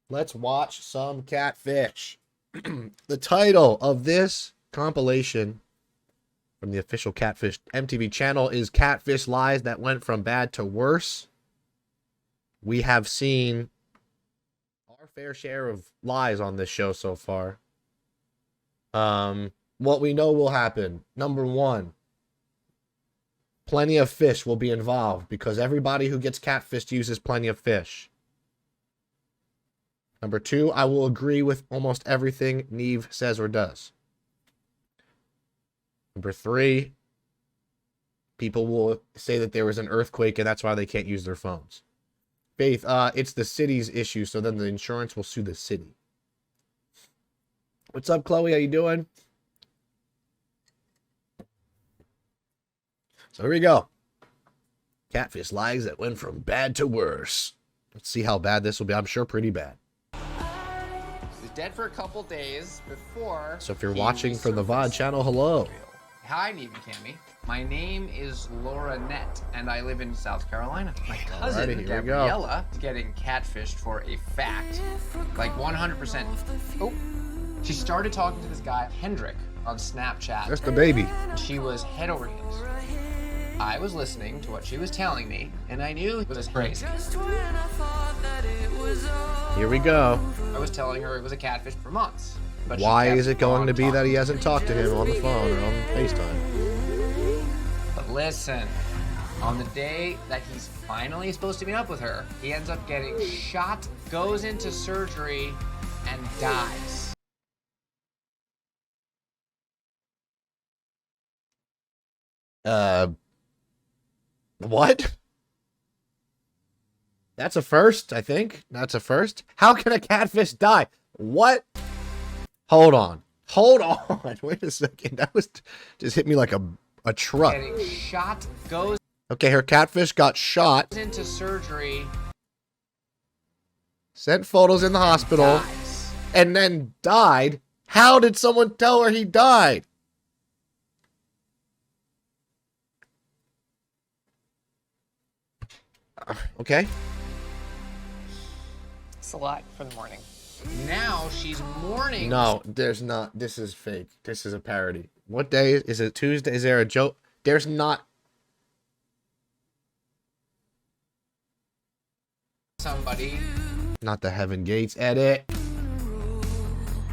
Let's watch some Catfish. The title of this compilation from the official Catfish MTV channel is Catfish Lies That Went From Bad to Worse. We have seen our fair share of lies on this show so far. What we know will happen. Number one, plenty of fish will be involved because everybody who gets catfished uses plenty of fish. Number two, I will agree with almost everything Neve says or does. Number three, people will say that there was an earthquake and that's why they can't use their phones. Faith, it's the city's issue, so then the insurance will sue the city. What's up, Chloe? How you doing? So here we go. Catfish lies that went from bad to worse. Let's see how bad this will be. I'm sure pretty bad. He's dead for a couple days before. So if you're watching from the VOD channel, hello. Hi, Neve and Cammy. My name is Laura Nett, and I live in South Carolina. My cousin, Alrighty, here we Gabriella, is getting catfished for a fact. Like 100%. Oh, she started talking to this guy, Kendrick, on Snapchat. That's the baby. She was head over heels. I was listening to what she was telling me, and I knew it was crazy. Here we go. I was telling her it was a catfish for months. But Why is it going to be that he hasn't talked to him on the phone or on FaceTime? But listen, on the day that he's finally supposed to meet up with her, he ends up getting shot, goes into surgery, and dies. What? That's a first, I think. That's a first. How can a catfish die? What? Hold on. Hold on. Wait a second. That was just hit me like a truck. Getting shot, goes Okay, her catfish got shot, into surgery, sent photos in the hospital, dies. and then died. How did someone tell her he died? Okay. It's a lot for the morning. Now she's mourning. No, there's not. This is fake. This is a parody. What day is it? Tuesday? Is there a joke? There's not. Somebody Not the Heaven Gates edit.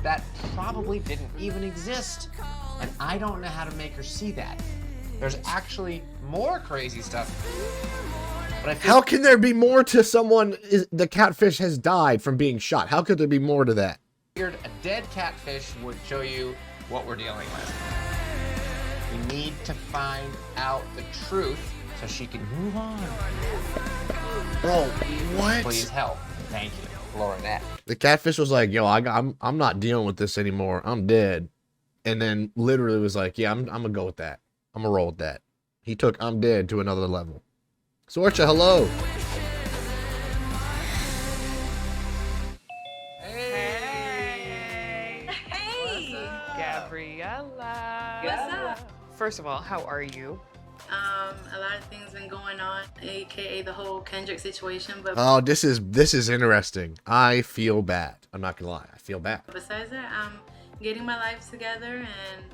that probably didn't even exist. And I don't know how to make her see that. There's actually more crazy stuff. But I feel How can there be more to someone? The catfish has died from being shot. How could there be more to that? figured a dead catfish would show you what we're dealing with. We need to find out the truth so she can move on. Oh, what? Please help. Thank you, Laura Nett. The catfish was like, "Yo, I'm not dealing with this anymore. I'm dead." And then literally was like, "Yeah, I'm gonna go with that. I'm gonna roll with that." He took "I'm dead" to another level. Sorcha, hello. Hey! Hey! Gabriella. What's up? First of all, how are you? A lot of things been going on, aka the whole Kendrick situation, but Oh, this is interesting. I feel bad. I'm not gonna lie. I feel bad. besides that, I'm getting my life together and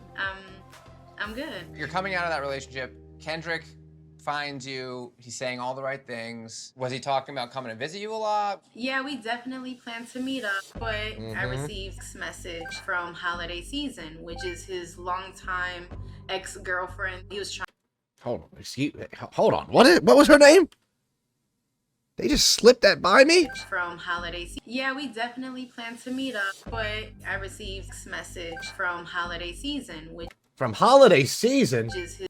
I'm good. You're coming out of that relationship. Kendrick finds you. He's saying all the right things. Was he talking about coming to visit you a lot? Yeah, we definitely plan to meet up, but I received a message from Holiday Season, which is his longtime ex-girlfriend. He was trying Hold on. Hold on. What was her name? They just slipped that by me? from Holiday Season. Yeah, we definitely plan to meet up, but I received a message from Holiday Season, which From Holiday Season? is his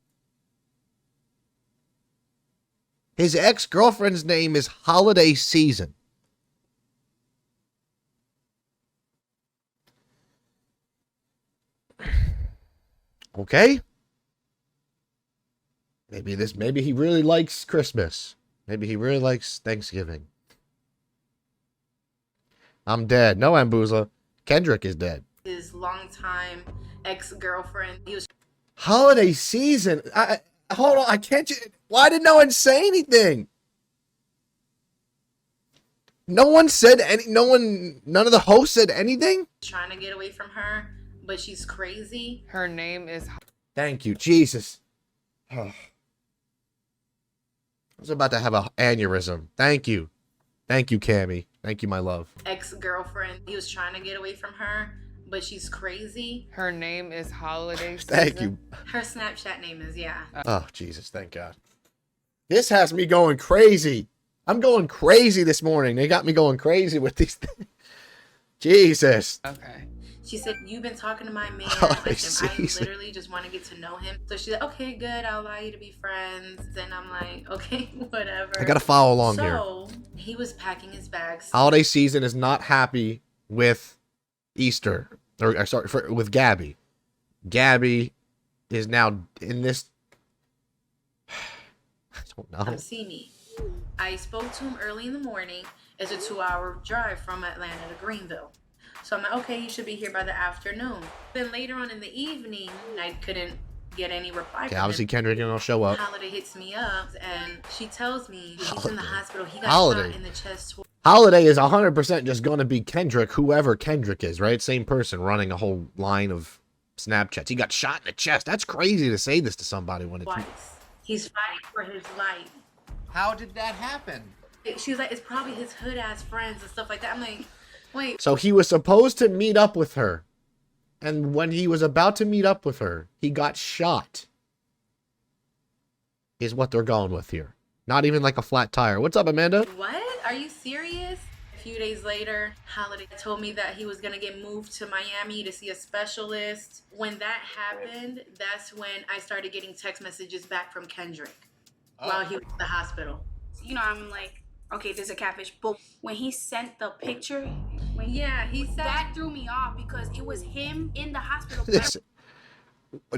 His ex-girlfriend's name is Holiday Season. Okay. Maybe he really likes Christmas. Maybe he really likes Thanksgiving. I'm dead. No, Ambuzla. Kendrick is dead. his longtime ex-girlfriend. He was Holiday Season. Hold on. I can't. Why did no one say anything? No one said any. None of the hosts said anything. Trying to get away from her, but she's crazy. Her name is. Thank you, Jesus. I was about to have an aneurysm. Thank you, Cammy. Thank you, my love. Ex-girlfriend. He was trying to get away from her, but she's crazy. Her name is Holiday Season. Thank you. Her Snapchat name is, yeah. Oh, Jesus, thank God. This has me going crazy. I'm going crazy this morning. They got me going crazy with these things. Jesus. Okay. She said, you've been talking to my man. Holiday I said, I season. literally just want to get to know him. So she said, okay, good. I'll allow you to be friends. And I'm like, okay, whatever. I got to follow along here. So he was packing his bags. Holiday season is not happy with Easter. Or sorry, with Gabby. Gabby is now in this. I don't know. Come see me. I spoke to him early in the morning. It's a 2-hour drive from Atlanta to Greenville. So I'm like, okay, you should be here by the afternoon. Then later on in the evening, I couldn't get any reply Okay, from obviously him. Kendrick gonna show up. Holiday hits me up and she tells me he's in Holiday. the hospital. He got Holiday. shot in the chest. Holiday is 100% just gonna be Kendrick, whoever Kendrick is, right? Same person running a whole line of Snapchats. He got shot in the chest. That's crazy to say this to somebody when it's. Twice. He's fighting for his life. How did that happen? She's like, it's probably his hood ass friends and stuff like that. I'm like, wait. So he was supposed to meet up with her. And when he was about to meet up with her, he got shot. Is what they're going with here. Not even like a flat tire. What's up, Amanda? What? Are you serious? A few days later, Holiday told me that he was going to get moved to Miami to see a specialist. When that happened, that's when I started getting text messages back from Kendrick while he was in the hospital. You know, I'm like, okay, there's a catfish. But when he sent the picture, He said that threw me off because it was him in the hospital. This,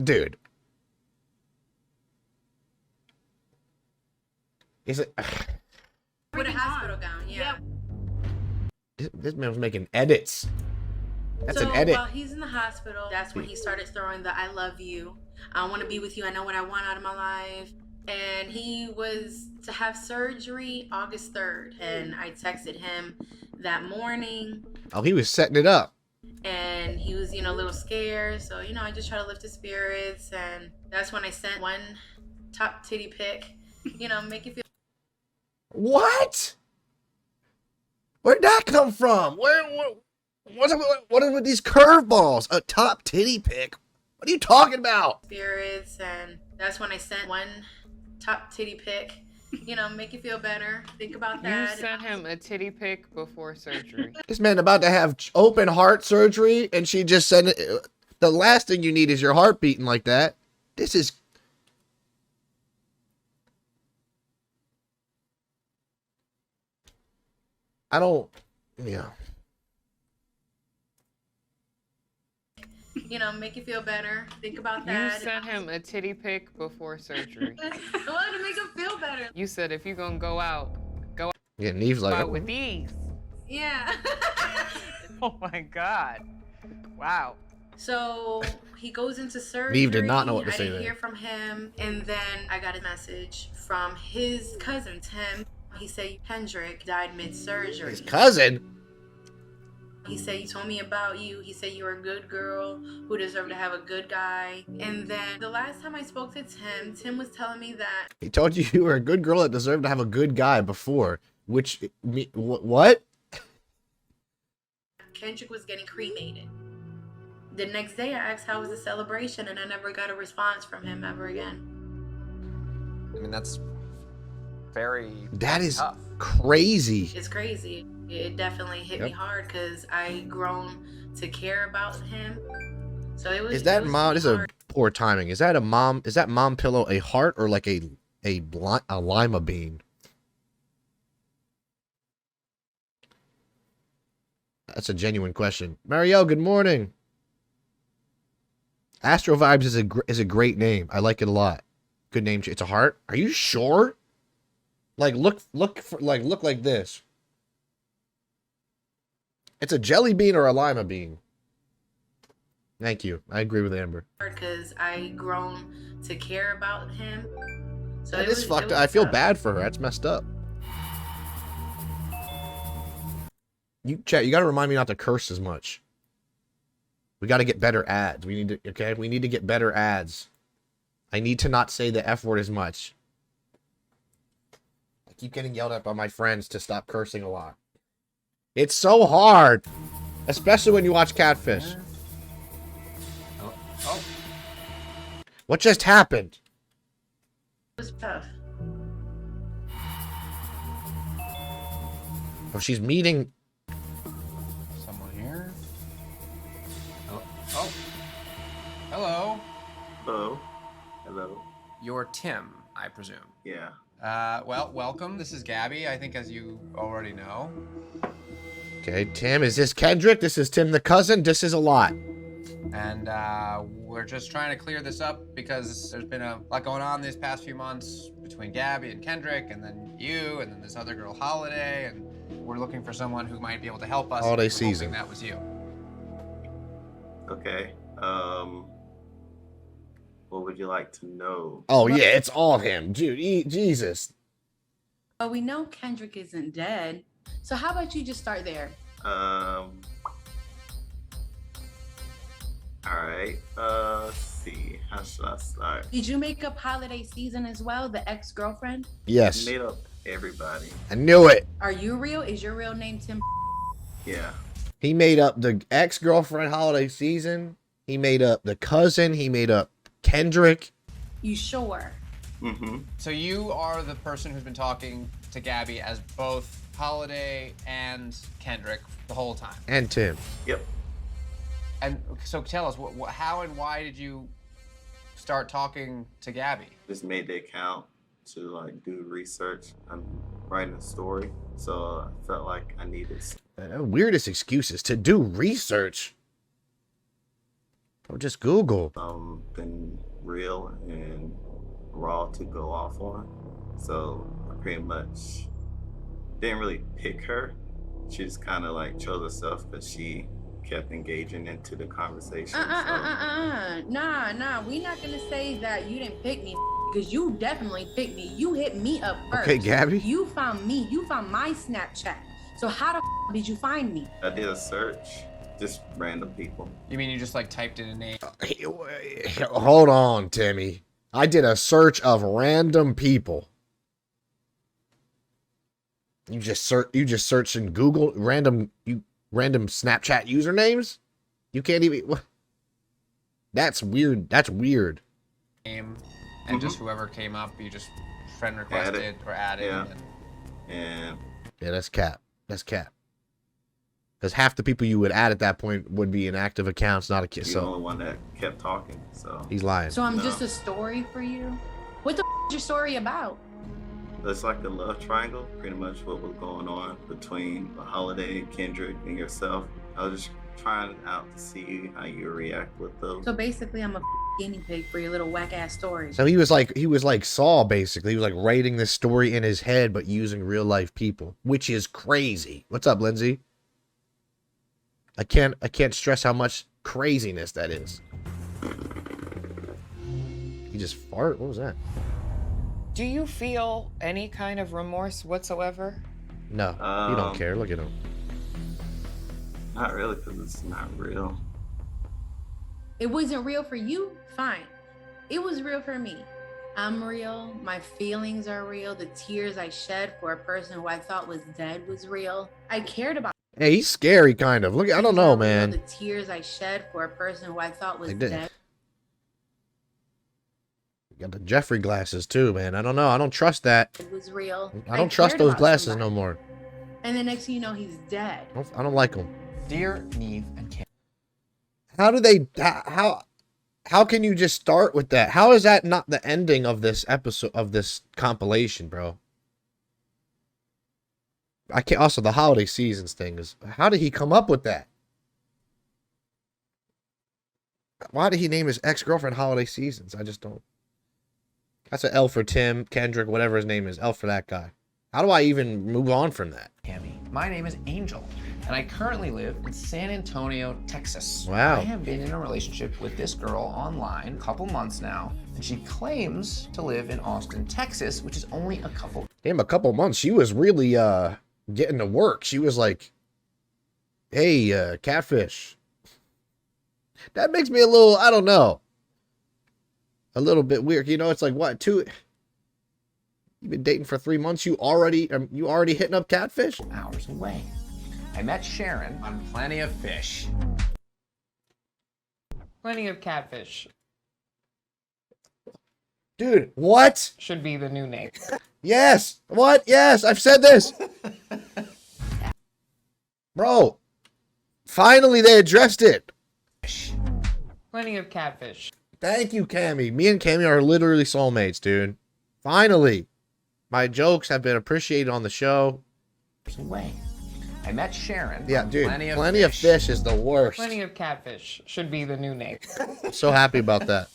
dude. Is it? with a hospital gown. Yeah. This man was making edits. That's So an edit. while he's in the hospital, that's when he started throwing the I love you. I want to be with you. I know what I want out of my life. And he was to have surgery August 3rd. And I texted him that morning. Oh, he was setting it up. And he was, a little scared. So, I just try to lift his spirits. And that's when I sent one top titty pic, make you feel. What? Where'd that come from? What is with these curveballs? A top titty pic? What are you talking about? Spirits. And that's when I sent one top titty pic, make you feel better. Think about that. You sent him a titty pic before surgery. This man about to have open heart surgery, and she just said, the last thing you need is your heart beating like that. This is... I don't... Yeah. Make you feel better. Think about You that. sent him a titty pic before surgery. I wanted to make him feel better. You said if you're gonna go out Yeah, Neve's like... out with these. Yeah. Oh my God. Wow. So he goes into surgery. Neve did not know what to I say didn't there. hear from him. And then I got a message from his cousin, Tim. He said Kendrick died mid-surgery. His cousin? He said, he told me about you. He said you were a good girl who deserved to have a good guy. And then the last time I spoke to Tim, Tim was telling me that He told you you were a good girl that deserved to have a good guy before. Which... What? Kendrick was getting cremated. The next day, I asked how was the celebration, and I never got a response from him ever again. I mean, that's very That is tough. crazy. It's crazy. It definitely hit me Yep. hard because I grown to care about him. So it was. Is that it was mom? pretty This is a hard. poor timing. Is that a mom? Is that mom pillow a heart or like a lima bean? That's a genuine question. Mario, good morning. Astro Vibes is a great name. I like it a lot. Good name. It's a heart. Are you sure? Like look like this. It's a jelly bean or a lima bean. Thank you. I agree with Amber. Because I grown to care about him. So That it is was, fucked it up. was I feel tough. bad for her. That's messed up. Chat, you got to remind me not to curse as much. We got to get better ads. We need to, okay? We need to get better ads. I need to not say the F word as much. I keep getting yelled at by my friends to stop cursing a lot. It's so hard. Especially when you watch Catfish. Oh. What just happened? It was tough. Oh, she's meeting... Someone here? Oh. Hello. Hello. Hello. You're Tim, I presume. Yeah. Well, welcome. This is Gabby, I think, as you already know. Okay, Tim, is this Kendrick? This is Tim the cousin? This is a lot. And we're just trying to clear this up because there's been a lot going on these past few months between Gabby and Kendrick, and then you, and then this other girl, Holiday, and we're looking for someone who might be able to help us. Holiday We're hoping season. that was you. Okay. What would you like to know? Oh, yeah, it's all him. Dude, Jesus. But we know Kendrick isn't dead. So how about you just start there? All right. Let's see. How should I start? Did you make up holiday season as well, the ex-girlfriend? Yes. Made up everybody. I knew it. Are you real? Is your real name Tim? Yeah. He made up the ex-girlfriend holiday season. He made up the cousin. He made up Kendrick. You sure? Mm-hmm. So you are the person who's been talking to Gabby as both Holiday and Kendrick the whole time. And Tim. Yep. And so tell us, how and why did you start talking to Gabby? Just made the account to like do research. I'm writing a story, so I felt like I needed Weirdest excuses to do research. Or just Google. something real and raw to go off on. So I pretty much didn't really pick her. She just kind of like chose herself because she kept engaging into the conversation. Nah. We're not gonna say that you didn't pick me because you definitely picked me. You hit me up first. Okay, Gabby. You found me. You found my Snapchat. So how the did you find me? I did a search, just random people. You mean you just like typed in a name? Hold on, Timmy. I did a search of random people. You just search in Google random Snapchat usernames? You can't even what? That's weird. That's weird. Name, and just whoever came up, you just friend requested or added. Yeah. And And Yeah, that's cap. That's cap. Because half the people you would add at that point would be inactive accounts, not a kid. you're the So only one that kept talking. So he's lying. So I'm No. just a story for you? What the is your story about? it's like a love triangle, pretty much what was going on between the Holiday, Kendrick, and yourself. I was just trying out to see how you react with those. So basically I'm a guinea pig for your little whack ass story. So he was like Saul basically. He was like writing this story in his head, but using real life people, which is crazy. What's up, Lindsay? I can't stress how much craziness that is. He just fart. What was that? Do you feel any kind of remorse whatsoever? No, he don't care. Look at him. Not really, because it's not real. It wasn't real for you? Fine. It was real for me. I'm real. My feelings are real. The tears I shed for a person who I thought was dead was real. I cared about. Hey, he's scary, kind of. Look, I don't know, man. The tears I shed for a person who I thought was Like that. dead. Got the Jeffrey glasses too, man. I don't know. I don't trust that. It was real. I don't trust cared those about glasses somebody. no more. And the next thing you know, he's dead. I don't like them. Dear Neve and Kim, How do they? How can you just start with that? How is that not the ending of this episode of this compilation, bro? I can't. Also, the holiday seasons thing is. How did he come up with that? Why did he name his ex-girlfriend Holiday Seasons? I just don't. That's an L for Tim, Kendrick, whatever his name is. L for that guy. How do I even move on from that? Cammy. My name is Angel, and I currently live in San Antonio, Texas. Wow. I have been in a relationship with this girl online a couple months now, and she claims to live in Austin, Texas, which is only a couple. Damn, a couple months. She was really getting to work. She was like Hey, Catfish. That makes me a little, I don't know, a little bit weird. You know, it's like, what, you've been dating for 3 months, you already hitting up Catfish? Hours away. I met Sharon on Plenty of Fish. Plenty of Catfish Dude, what? should be the new name. Yes. What? Yes, I've said this. Bro, finally they addressed it. Plenty of Catfish. Thank you, Cammy. Me and Cammy are literally soulmates, dude. Finally. My jokes have been appreciated on the show. Away. I met Sharon. Yeah, on dude, Plenty of Fish. is the worst. Plenty of Catfish should be the new name. I'm so happy about that.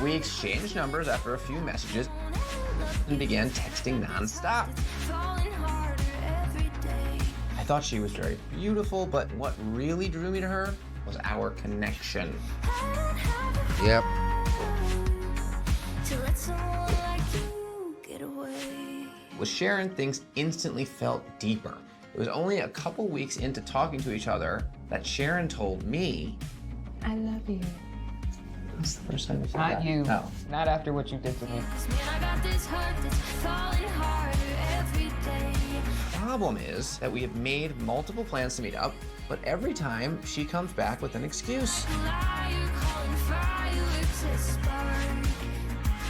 We exchanged numbers after a few messages and began texting nonstop. I thought she was very beautiful, but what really drew me to her was our connection. Yep. With Sharon, things instantly felt deeper. It was only a couple weeks into talking to each other that Sharon told me, I love you. that's the first time you said Not that. you. Oh. Not after what you did to me. Problem is that we have made multiple plans to meet up, but every time she comes back with an excuse.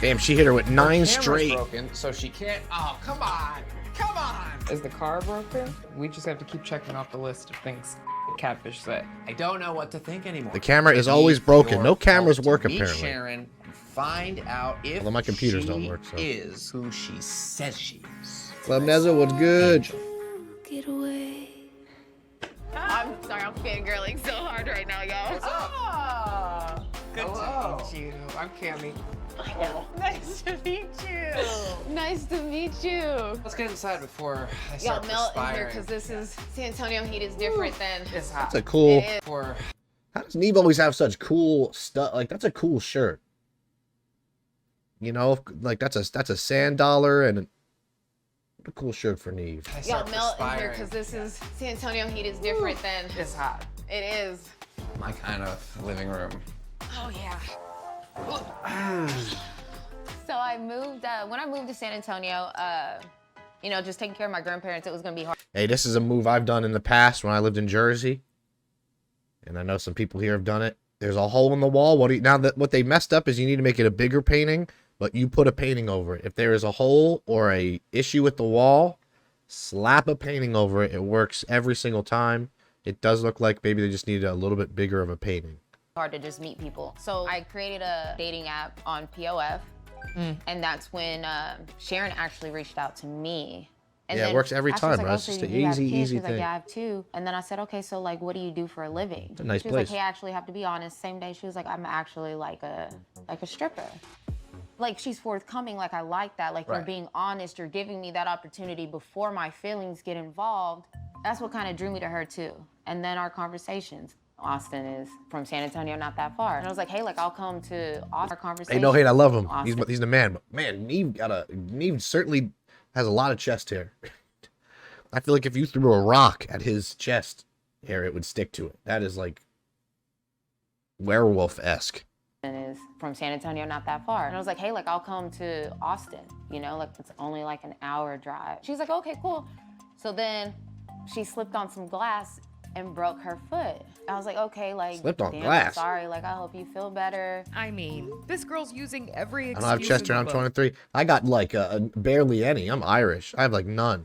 Damn, she hit her with 9 Camera's straight. broken, so she can't. Oh, come on, come on! Is the car broken? We just have to keep checking off the list of things Catfish say. I don't know what to think anymore. The camera is I always need broken. your No cameras help to work, meet apparently. Sharon and find out if Although my computers she don't work, so. is who she says she is. Club Nezza, what's good? I'm sorry, I'm fangirling so hard right now, y'all. Ah, good Hello. to meet you. I'm Cammy. Nice to meet you. Nice to meet you. Let's get inside before I Y'all start melt in here perspiring. because this is San Antonio heat is different than It's hot. That's a cool. it is. For How does Neve always have such cool stuff? Like, that's a cool shirt. You know, like that's a sand dollar and a cool shirt for Neve. I Y'all start melt in here perspiring. because this is San Antonio heat is different than It's hot. it is. My kind of living room. Oh yeah. So I moved when I moved to San Antonio. You know, just taking care of my grandparents. It was gonna be hard. Hey, this is a move I've done in the past when I lived in Jersey, and I know some people here have done it. There's a hole in the wall. What they messed up is you need to make it a bigger painting, but you put a painting over it. If there is a hole or a issue with the wall, slap a painting over it. It works every single time. It does look like maybe they just needed a little bit bigger of a painting. Hard to just meet people. So I created a dating app on POF, and that's when Sharon actually reached out to me. And Yeah, it then works every after I was time, like, right? oh, It's so just an you have easy, kids? easy She was like, thing. yeah, I have 2. And then I said, okay, so like, what do you do for a living? It's a nice she was place. like, hey, I actually have to be honest. Same day, she was like, I'm actually like a stripper. Like, she's forthcoming. Like, I like that. Like, you're Right. being honest. You're giving me that opportunity before my feelings get involved. That's what kind of drew me to her too. And then our conversations. Austin is from San Antonio, not that far. And I was like, hey, like, I'll come to Austin. Our conversation. Hey, no hate, I love him. Austin. He's the man. But man, Neve certainly has a lot of chest hair. I feel like if you threw a rock at his chest hair, it would stick to it. That is like werewolf-esque. Is from San Antonio, not that far. And I was like, hey, like, I'll come to Austin, you know, like, it's only like an hour drive. She's like, okay, cool. So then she slipped on some glass and broke her foot. I was like, okay, like, Slipped on damn, glass? I'm sorry, like, I hope you feel better. I mean, this girl's using every I excuse. don't have chest hair. in I'm the book. 23. I got like barely any. I'm Irish. I have like none.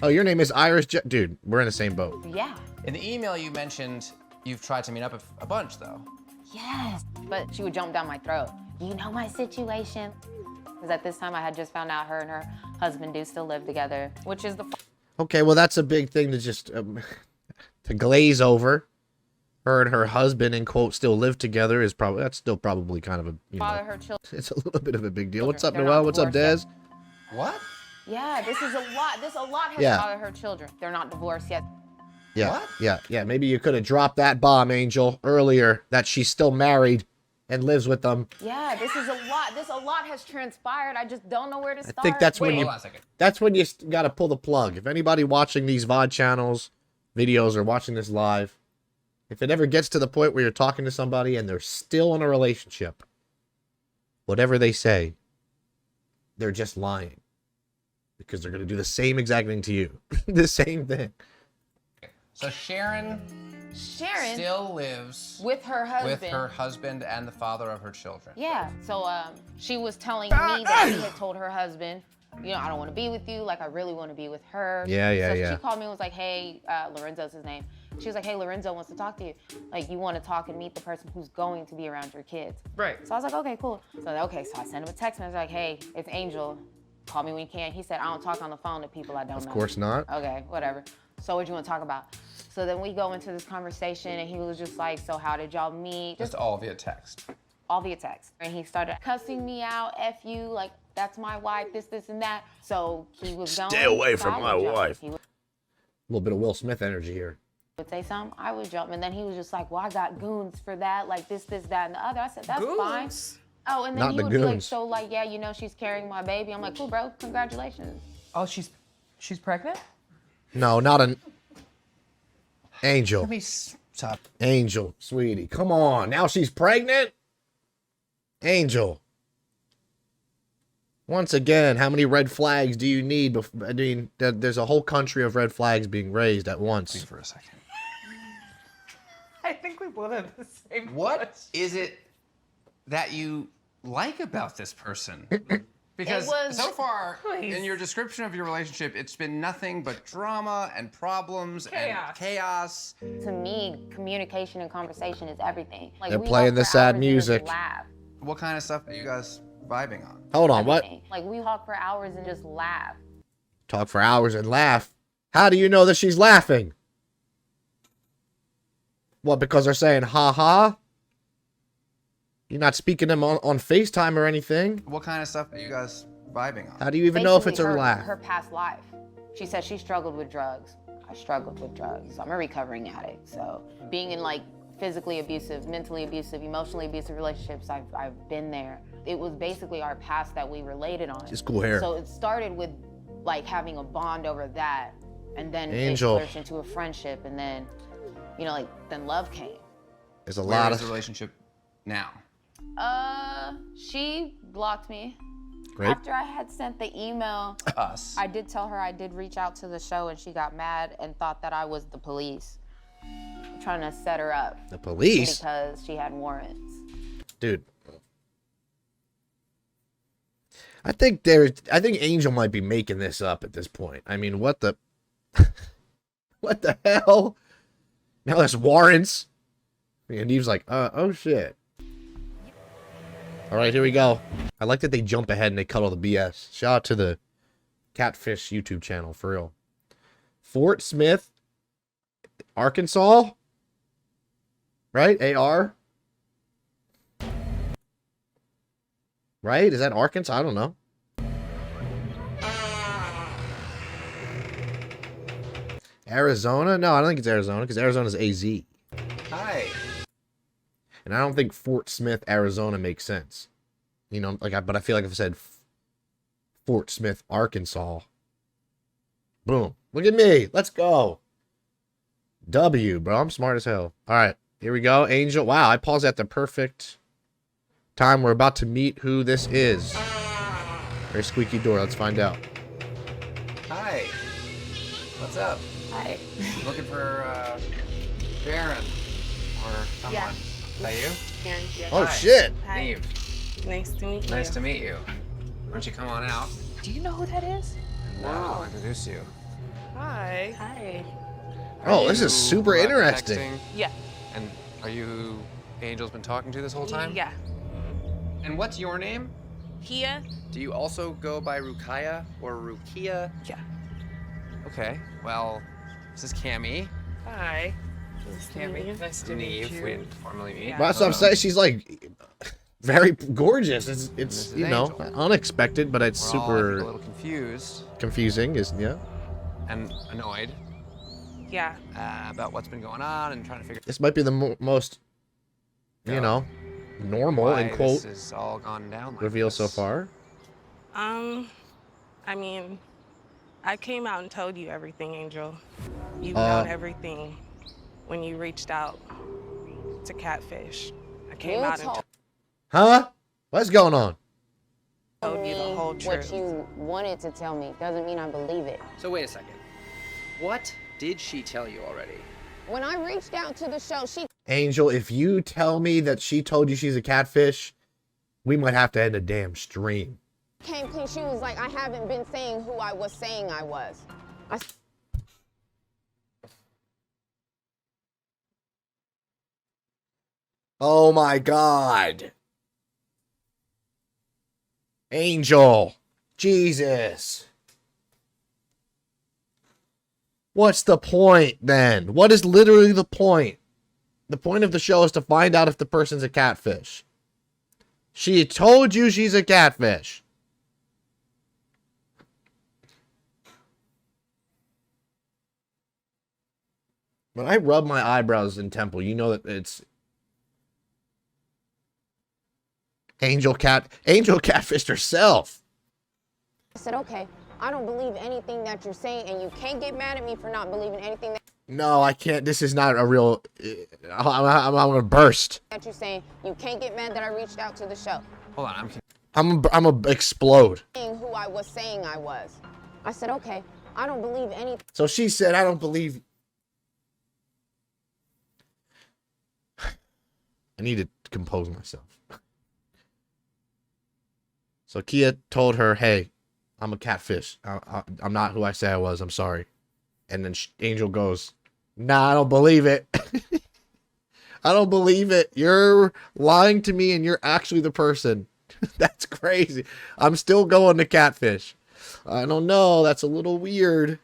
Oh, your name is Irish? Dude, we're in the same boat. Yeah, In the email you mentioned you've tried to meet up a bunch though. yes. But she would jump down my throat. You know my situation? Because at this time I had just found out her and her husband do still live together, which is the Okay, well, that's a big thing to just to glaze over. Her and her husband, in quote, still live together is probably, that's still probably kind of a, father of her children. it's a little bit of a big deal. What's up, They're Noel? not What's up, divorced Dez? yet. What? Yeah, this is a lot. This a lot has Yeah. fathered her children. They're not divorced yet. Yeah, What? yeah. Maybe you could have dropped that bomb, Angel, earlier that she's still married and lives with them. Yeah, this is a lot. This a lot has transpired. I just don't know where to start. think that's when Wait, you- hold on a second. That's when you got to pull the plug. If anybody watching these VOD channels videos or watching this live, if it ever gets to the point where you're talking to somebody and they're still in a relationship, whatever they say, they're just lying. Because they're going to do the same exact thing to you. The same thing. So Sharon still lives with her husband and the father of her children. Yeah. So she was telling me that he had told her husband, you know, I don't want to be with you. Like, I really want to be with her. So she called me and was like, hey, Lorenzo's his name. She was like, hey, Lorenzo wants to talk to you. Like, you want to talk and meet the person who's going to be around your kids. Right. So I was like, okay, cool. So I sent him a text message like, hey, it's Angel. Call me when you can. He said, I don't talk on the phone to people I don't know. Of course not. Okay, whatever. So what do you want to talk about? So then we go into this conversation and he was just like, so how did y'all meet? Just all via text. All via text. And he started cussing me out, F you, like, that's my wife, this, and that. So he was going. Stay away from so my wife. He would A little bit of Will Smith energy here. say something, I would jump. And then he was just like, well, I got goons for that, like this, that, and the other. I said, that's fine. Oh, and then Not he the would be like, goons. so like, yeah, you know, she's carrying my baby. I'm like, cool, bro, congratulations. Oh, she's pregnant? No, not an Angel. Let me stop. Angel, sweetie. Come on. Now she's pregnant? Angel. Once again, how many red flags do you need? I mean, there's a whole country of red flags being raised at once. For a second. I think we both have the same What question. is it that you like about this person? Because so far, in your description of your relationship, it's been nothing but drama and problems and chaos. To me, communication and conversation is everything. Like, They're we playing talk the for sad hours and just music. laugh. What kind of stuff are you guys vibing on? Hold on, what? Everything. Like, we talk for hours and just laugh. Talk for hours and laugh. How do you know that she's laughing? What, because they're saying ha ha? You're not speaking to them on FaceTime or anything. What kind of stuff are you guys vibing on? How do you even know if it's a Basically, laugh? her past life. She said she struggled with drugs. I struggled with drugs. I'm a recovering addict. So being in like physically abusive, mentally abusive, emotionally abusive relationships, I've been there. It was basically our past that we related on. Just cool hair. So it started with like having a bond over that, and then Angel. it flirt into a friendship, and then, you know, like then love came. There's a Where lot is of the relationship now? She blocked me. Great. After I had sent the email, Us. I did tell her I did reach out to the show, and she got mad and thought that I was the police trying to set her up. The police? Because she had warrants. Dude. I think Angel might be making this up at this point. I mean, what the what the hell? Now there's warrants. And Eve's like, oh shit. All right, here we go. I like that they jump ahead and they cut all the BS. Shout out to the Catfish YouTube channel, for real. Fort Smith, Arkansas? Right? AR? Right? Is that Arkansas? I don't know. Arizona? No, I don't think it's Arizona, because Arizona's AZ. Hi. And I don't think Fort Smith, Arizona makes sense. You know, like, but I feel like if I said Fort Smith, Arkansas, boom. Look at me. Let's go. W, bro. I'm smart as hell. All right, here we go. Angel. Wow, I paused at the perfect time. We're about to meet who this is. Very squeaky door. Let's find out. Hi. What's up? Hi. Looking for Sharon or someone. Yeah. Is that you? Yeah. Oh, Hi. shit. Hi. Eve. Nice to meet you. Nice to meet you. Why don't you come on out? Do you know who that is? And I'll introduce you. Hi. Hi. Oh, Are this is you, super interesting. texting? Yeah. And are you who Angel's been talking to this whole time? Yeah. And what's your name? Kia? Do you also go by Rukaya or Rukia? Yeah. Okay. Well, this is Cammy. Hi. Cammy. Nice to meet Neve. you. We didn't formally meet. Yeah. Well, that's what I'm saying. She's like very gorgeous. It's This is you know, Angel. unexpected, but it's We're all, I think, a super little confused confusing. Is yeah. and annoyed Yeah. about what's been going on and trying to figure This might be the most, you Yeah. know, normal why in quote this has all gone down like reveal so this. far. I mean, I came out and told you everything, Angel. You've known everything when you reached out to Catfish. I came out and Huh? What's going on? told you the whole What truth. you wanted to tell me doesn't mean I believe it. So wait a second. What did she tell you already? When I reached out to the show, she Angel, if you tell me that she told you she's a catfish, we might have to end a damn stream. came clean. She was like, I haven't been saying who I was saying I was. Oh my God. Angel. Jesus. What's the point then? What is literally the point? The point of the show is to find out if the person's a catfish. She told you she's a catfish. When I rub my eyebrows in Temple, you know that it's Angel catfished herself. I said, okay, I don't believe anything that you're saying, and you can't get mad at me for not believing anything No, I can't. This is not a real. I'm gonna burst. that you're saying. You can't get mad that I reached out to the show. Hold on, I'm gonna explode. Saying who I was saying I was. I said, okay, I don't believe anything. So she said, I don't believe. I need to compose myself. So Kia told her, hey, I'm a catfish. I'm not who I say I was. I'm sorry. And then Angel goes, nah, I don't believe it. I don't believe it. You're lying to me and you're actually the person. That's crazy. I'm still going to catfish. I don't know. That's a little weird.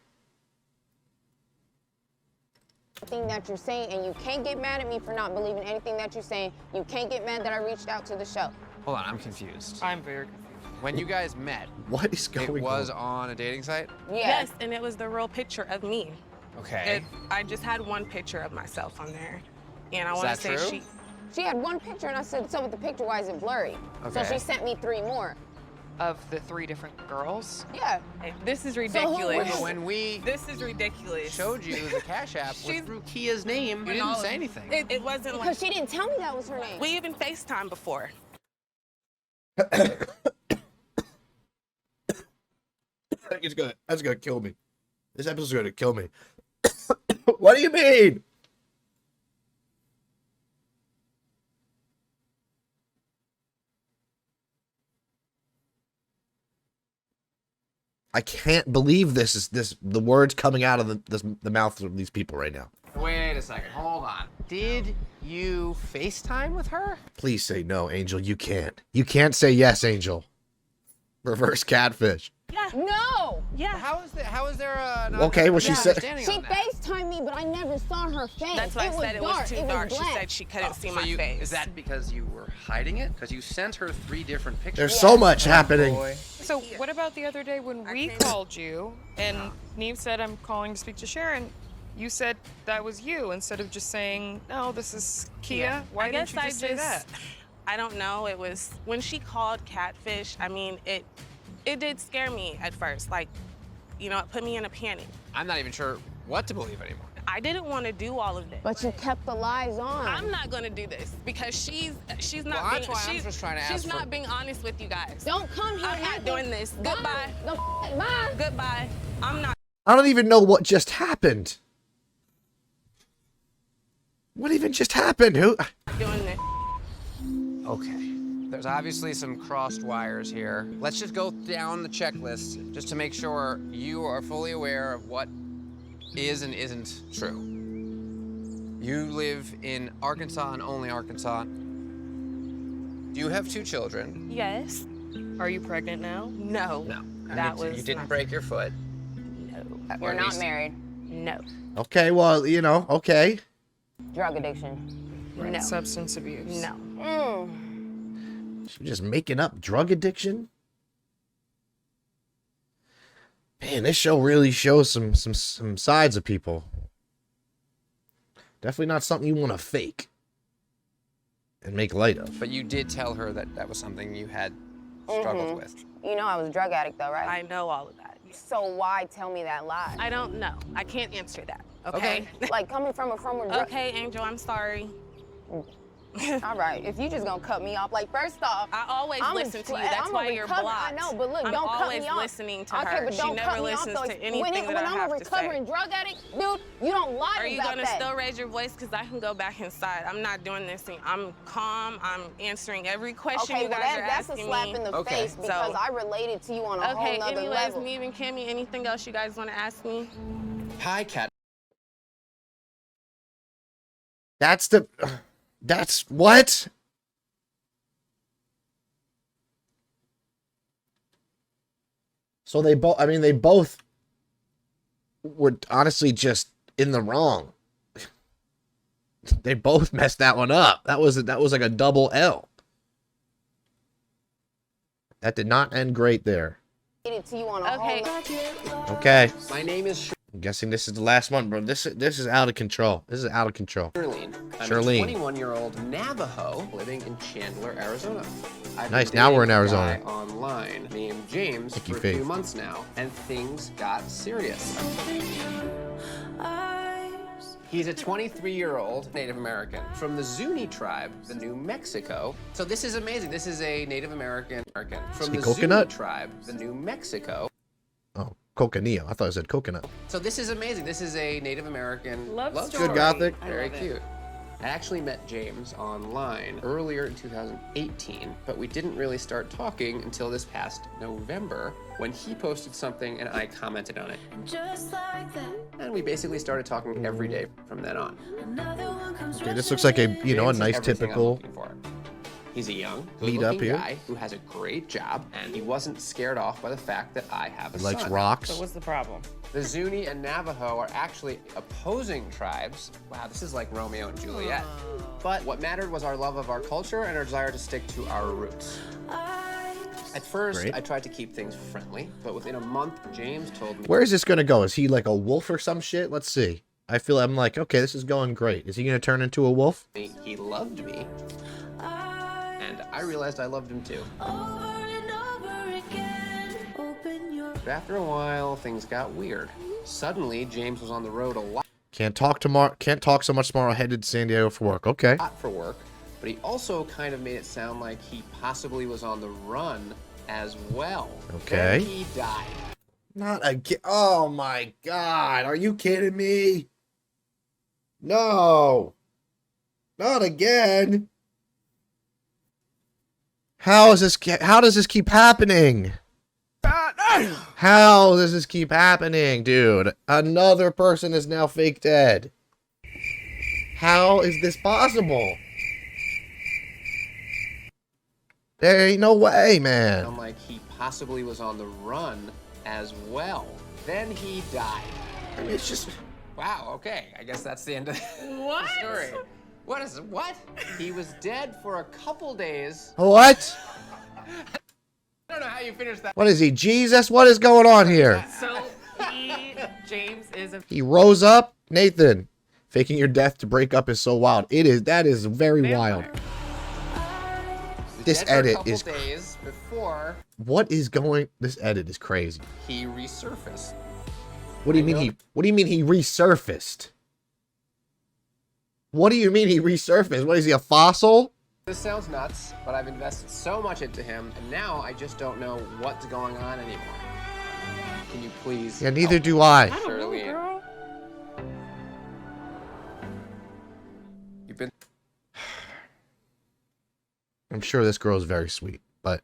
Thing that you're saying, and you can't get mad at me for not believing anything that you're saying. You can't get mad that I reached out to the show. hold on, I'm confused. I'm very confused. When you guys met, What is going on? it was on a dating site? Yes, and it was the real picture of me. Okay. I just had one picture of myself on there. And I Is want that to say true? She had one picture, and I said, so with the picture, why is it blurry? So Okay. she sent me 3 more. Of the 3 different girls? Yeah. this is who ridiculous. was- When we This is ridiculous. showed you the Cash App was through Kia's name, you didn't say anything. It wasn't Because like she didn't tell me that was her name. we even FaceTime before. That's gonna kill me. This episode's gonna kill me. What do you mean? I can't believe this is the words coming out of the mouths of these people right now. Wait a second, hold on. Did you FaceTime with her? Please say no, Angel. You can't. You can't say yes, Angel. Reverse catfish. Yeah. No! Yeah. How is there a Okay, well, she said- understanding She on that? FaceTimed me, but I never saw her face. That's why I said it was too dark. She black. said she couldn't see So my face. is that because you were hiding it? Because you sent her 3 different pictures. There's so much happening. Boy. So what about the other day when we called you and Neve said, I'm calling to speak to Sharon? You said that was you instead of just saying, no, this is Kia. Why I didn't guess you just say that? I don't know. It was when she called Catfish. I mean, it did scare me at first. Like, you know, it put me in a panic. I'm not even sure what to believe anymore. I didn't want to do all of this. But you kept the lies on. I'm not gonna do this because she's not Well, being that's why I'm just trying to she's ask not for- being honest with you guys. Don't come here. I'm not doing this. Goodbye. Bye. Goodbye. I'm not I don't even know what just happened. What even just happened? Who? doing this. Okay. There's obviously some crossed wires here. Let's just go down the checklist just to make sure you are fully aware of what is and isn't true. You live in Arkansas and only Arkansas. You have 2 children. Yes. Are you pregnant now? No. No. That you was didn't not- break your foot. No. We're at not least- married. No. Okay, well, you know, okay. Drug addiction. No. Substance abuse. No. She's just making up drug addiction. Man, this show really shows some sides of people. Definitely not something you want to fake and make light of. But you did tell her that that was something you had struggled with. You know I was a drug addict though, right? I know all of that. So why tell me that lie? I don't know. I can't answer that. Okay. Like coming from a Okay, Angel, I'm sorry. All right, if you just gonna cut me off, like first off, I always listen to you. That's why you're blocked. I know, but look, I'm don't cut always me off. listening to Okay, her. but She don't never cut me off. listens So to anything that I when I'm have a to say. recovering drug addict, dude, you don't lie Are you about gonna that. still raise your voice? Because I can go back inside. I'm not doing this thing. I'm calm. I'm answering every question Okay, you well guys are that's a asking slap me. in the face because I related to you on a whole Okay, nother anyways, level. Neve and Kimmy, anything else you guys want to ask me? Hi, Cat. That's what? So they both were honestly just in the wrong. They both messed that one up. That was like a double L. That did not end great there. To you on a whole Okay. My name is I'm guessing this is the last one, bro. This is out of control. This is out of control. Charlene. I'm Charlene. a 21-year-old Navajo living in Chandler, Arizona. I've Nice, been now we're in dating a Arizona. guy online named James Thank you, for a Faith. few months now, and things got serious. He's a 23-year-old Native American from the Zuni tribe, the New Mexico. So this is amazing. This is a Native American from the coconut? Zuni tribe, the New Mexico. Oh, coconillo. I thought it said coconut. So this is amazing. This is a Native American love story. Good Gothic. Very cute. I actually met James online earlier in 2018, but we didn't really start talking until this past November when he posted something and I commented on it. Just like that. And we basically started talking every day from then on. Okay, this looks like a a James is nice everything I'm typical looking for. He's a young, meet up good-looking here. guy who has a great job, and he wasn't scared off by the fact that I have a He likes son. rocks. So what's the problem? The Zuni and Navajo are actually opposing tribes. Wow, this is like Romeo and Juliet. But what mattered was our love of our culture and our desire to stick to our roots. At first, Great. I tried to keep things friendly, but within a month, James told me Where is this gonna go? Is he like a wolf or some shit? Let's see. I'm like, okay, this is going great. Is he gonna turn into a wolf? he loved me, and I realized I loved him too. But after a while, things got weird. Suddenly, James was on the road a lot Can't talk so much tomorrow. Headed to San Diego for work. Okay. for work, but he also kind of made it sound like he possibly was on the run as well. Okay. Then he died. Not again. Oh my God. Are you kidding me? No. Not again. How does this keep happening? How does this keep happening, dude? Another person is now fake dead. How is this possible? There ain't no way, man. Sound like he possibly was on the run as well. Then he died. It's just... Wow, okay. I guess that's the end of the story. What? He was dead for a couple days. What? I don't know how you finished that. What is he, Jesus? What is going on here? So James is a He rose up. Nathan, faking your death to break up is so wild. That is very wild. This Dead for a edit couple is... days before What is going... This edit is crazy. he resurfaced. What do you mean he resurfaced? What do you mean he resurfaced? What is he, a fossil? This sounds nuts, but I've invested so much into him, and now I just don't know what's going on anymore. Can you please? Yeah, neither do I. Charlene. You've been. I'm sure this girl is very sweet, but...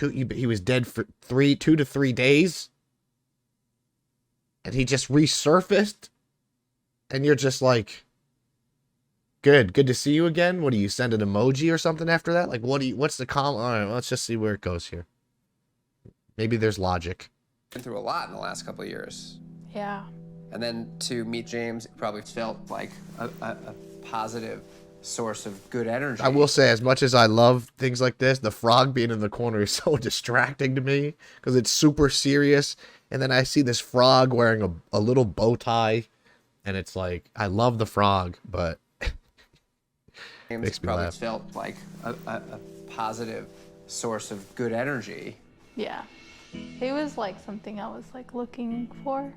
He was dead for 2 to 3 days? And he just resurfaced? And you're just like... Good to see you again? What do you send an emoji or something after that? Like, what's the All right, let's just see where it goes here. Maybe there's logic. Been through a lot in the last couple of years. Yeah. And then to meet James, it probably felt like a positive source of good energy. I will say, as much as I love things like this, the frog being in the corner is so distracting to me because it's super serious. And then I see this frog wearing a little bow tie, and it's like, I love the frog, but James makes me probably laugh. felt like a positive source of good energy. Yeah. He was like something I was like looking for.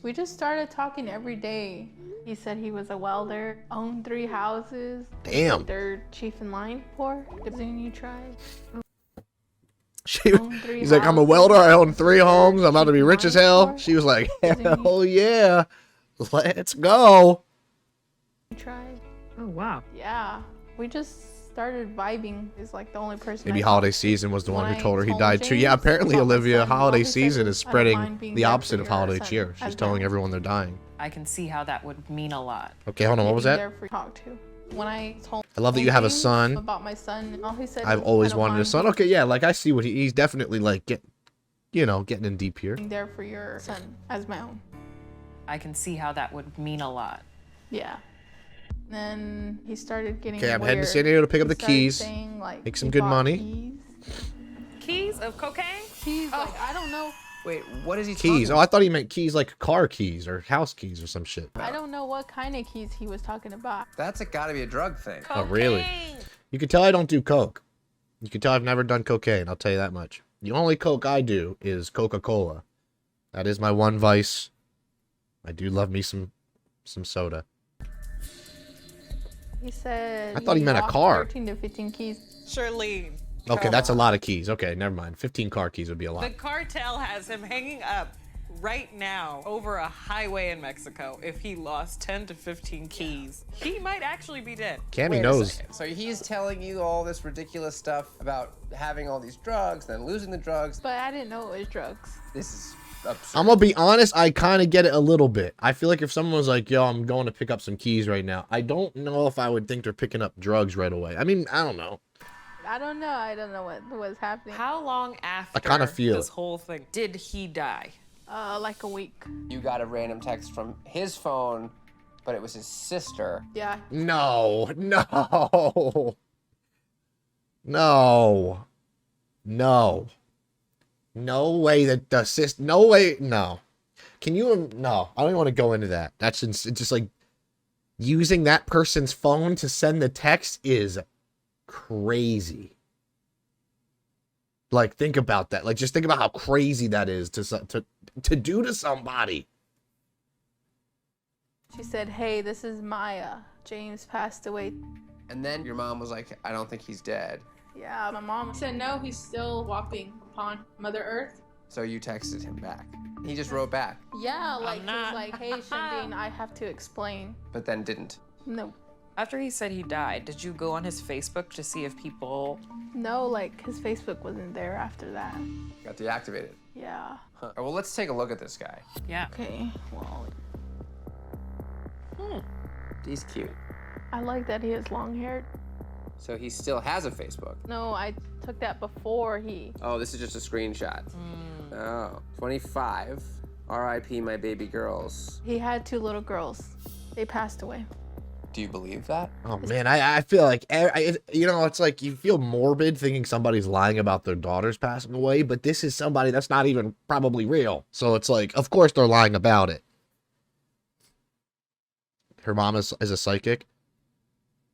We just started talking every day. He said he was a welder, owned 3 houses. Damn. Third chief in line for the Zuni tribe. He's like, I'm a welder. I own 3 homes. I'm about to be rich as hell. She was like, hell yeah. Let's go. Tribe. Oh, wow. Yeah. We just started vibing. He's like the only person. Maybe I Holiday talked to. Season was the one When who told her I he told died too. Yeah, James apparently about my Olivia, son, all Holiday he said Season was, is "I don't mind spreading being the there opposite for of your Holiday son Cheer. She's as telling well." everyone they're dying. I can see how that would mean a lot. Okay, hold on. What was Being that? there for talk to. When I told I love that you have a James son. about my son, all he said I've was, always "I don't wanted a mind son. Okay, yeah, like I see what he's definitely like getting in deep here. being there for your son as my own." I can see how that would mean a lot. Yeah. Then he started getting Okay, I'm heading to weird. San Diego to pick up He the started keys, saying, like, make some he good bought money. Keys. Keys of cocaine? Keys, like, I don't know. Wait, what is he Keys. talking Oh, I thought he meant keys like car keys or house keys or some shit. I don't know what kind of keys he was talking about. That's gotta be a drug thing. Oh, really? You can tell I don't do coke. You can tell I've never done cocaine. I'll tell you that much. The only coke I do is Coca-Cola. That is my one vice. I do love me some soda. He said I thought he meant a lost car. 13 to 15 keys. Charlene. Okay, that's a lot of keys. Okay, never mind. 15 car keys would be a lot. The cartel has him hanging up right now over a highway in Mexico. If he lost 10 to 15 keys, he might actually be dead. Cammy Wait a knows. second. So he's telling you all this ridiculous stuff about having all these drugs, then losing the drugs. But I didn't know it was drugs. This is absurd. I'm gonna be honest, I kind of get it a little bit. I feel like if someone was like, yo, I'm going to pick up some keys right now, I don't know if I would think they're picking up drugs right away. I mean, I don't know. I don't know. I don't know what was happening. How long after kinda feel this it. whole thing did he die? Like a week. You got a random text from his phone, but it was his sister. Yeah. No, no, no, no, no way that the sis, no way, no. Can you, no, I don't even want to go into that. That's just like using that person's phone to send the text is crazy. Like, think about that. Like, just think about how crazy that is to do to somebody. She said, "Hey, this is Maya. James passed away." And then your mom was like, I don't think he's dead. Yeah, my mom said, "No, he's still walking upon Mother Earth." So you texted him back. He just wrote back, Yeah, like he not. was like, "Hey, Shandine, I have to explain." but then didn't. No, After he said he died, did you go on his Facebook to see if people... no, like his Facebook wasn't there after that. Got deactivated. Yeah. Huh. Well, let's take a look at this guy. Yeah. Okay. Well, He's cute. I like that he is long haired. So he still has a Facebook. No, I took that before he. Oh, this is just a screenshot. Oh, 25. R.I.P. my baby girls. He had 2 little girls. They passed away. Do you believe that? Oh man, I feel like you know, it's like you feel morbid thinking somebody's lying about their daughters passing away, but this is somebody that's not even probably real. So it's like, of course they're lying about it. Her mom is a psychic.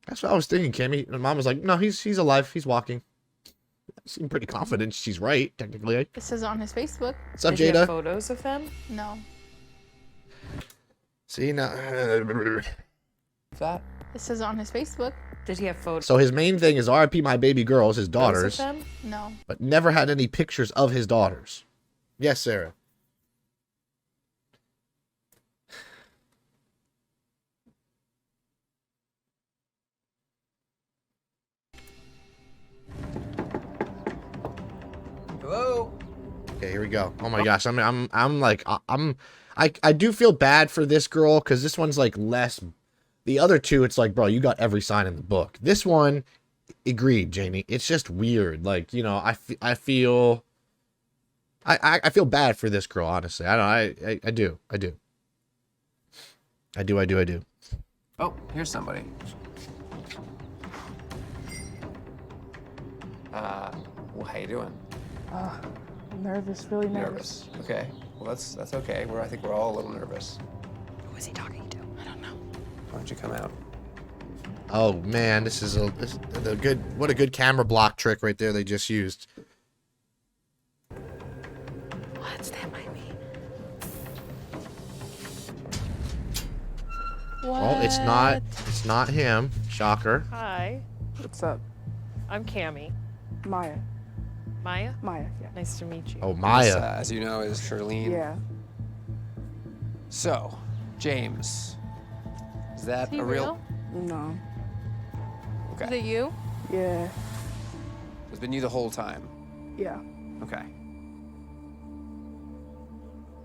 That's what I was thinking, Kimmy. Her mom was like, no, he's alive. He's walking. I seem pretty confident she's right, technically. It says on his Facebook. What's up, Did you have Jada? photos of them? No. See now. That? It says on his Facebook. Did he have photos? So his main thing is RIP my baby girls, his of daughters, them? No. but never had any pictures of his daughters. Yes, Sarah. Hello? Okay, here we go. Oh my gosh, I do feel bad for this girl because this one's like less. The other two, it's like, bro, you got every sign in the book. This one, agreed, Jamie. It's just weird. Like, you know, I feel bad for this girl. Honestly, I do. Oh, here's somebody. Well, how you doing? Nervous, really nervous. Okay. Well, that's okay. I think we're all a little nervous. Who is he talking to? I don't know. Why don't you come out? Oh man, this is a good. What a good camera block trick right there. They just used. What? That might be. What? Well, it's not. It's not him. Shocker. Hi, What's up? I'm Cammy. Maya. Maya? Maya, yeah. Nice to meet you. Oh, This, Maya. as you know, is Charlene. Yeah. So, James. Is that Is he a real? No. Okay. Is it you? Yeah. It's been you the whole time. Yeah. Okay.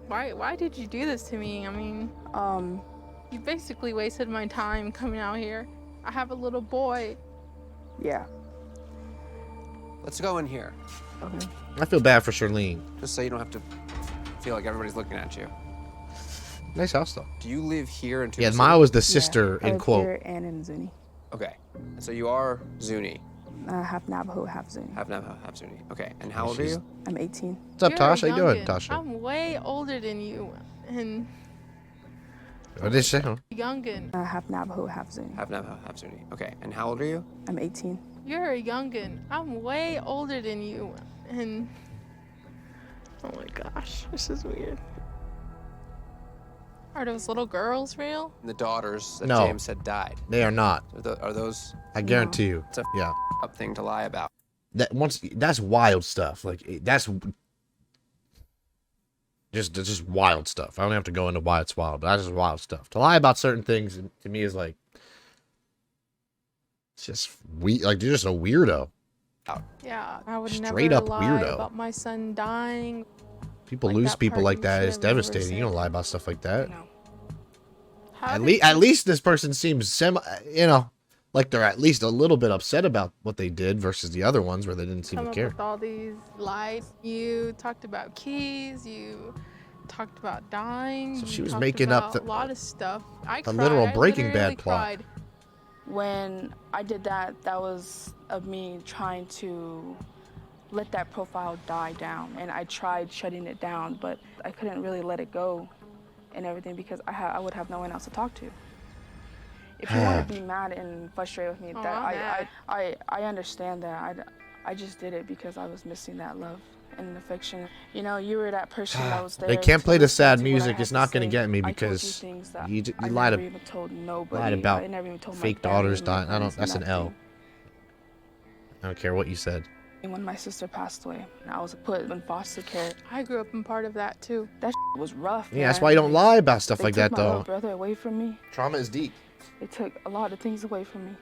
Why did you do this to me? I mean, you basically wasted my time coming out here. I have a little boy. Yeah. Let's go in here, Okay. I feel bad for Charlene. just so you don't have to feel like everybody's looking at you. Nice house though. Do you live here in Yeah, Tucson? Maya was the sister I in live quote. here and in Zuni. Okay. And so you are Zuni. Half Navajo, half Zuni. Half Navajo, half Zuni. Okay. And how old are you? I'm 18. What's up, You're a Tosh? How you doing, youngin'. Tasha? I'm way older than you, and What did she say? youngin. Half Navajo, half Zuni. Half Navajo, half Zuni. Okay. And how old are you? I'm 18. You're a youngin. I'm way older than you, and oh my gosh, this is weird. Are those little girls real? The daughters that No. James said died. They are not. Are those I guarantee you. It's a Yeah. up thing to lie about? That's wild stuff. Like that's just wild stuff. I don't have to go into why it's wild, but that's just wild stuff. To lie about certain things to me is like it's just like you're just a weirdo. Yeah, I would Straight never up lie weirdo. about my son dying. People Like lose that people part like you that. should It's have never devastating. You said. don't lie about stuff like that. How At did least, at you- least this person seems like they're at least a little bit upset about what they did versus the other ones where they didn't seem come to up care. with all these lies. You talked about keys. You talked about dying. So she you was talked making up about a lot of stuff. I the cried. literal I Breaking literally Bad plot. cried. When I did that, that was of me trying to let that profile die down. And I tried shutting it down, but I couldn't really let it go and everything because I would have no one else to talk to. If you want to be mad and frustrated with me, Oh, that I'm mad. I understand that. I just did it because I was missing that love and affection. You know, you were that person that was there. They can't to play the listen sad to what I music. had It's to not going to say. get me I told you because things that you I lied, never even told nobody. lied about I never even told my fake family, daughters my dying. friends, That's an L. nothing. I don't care what you said. And when my sister passed away, I was put in foster care. I grew up in part of that too. That was rough. Yeah, that's man. why you don't lie about stuff They like took that, my little though. brother away from me. Trauma is deep. They took a lot of things away from me.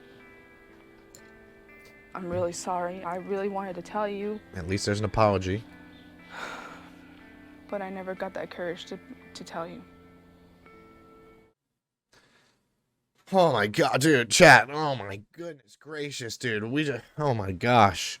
I'm really sorry. I really wanted to tell you, At least there's an apology. but I never got that courage to tell you. Oh my god, dude, chat. Oh my goodness gracious, dude. Oh my gosh.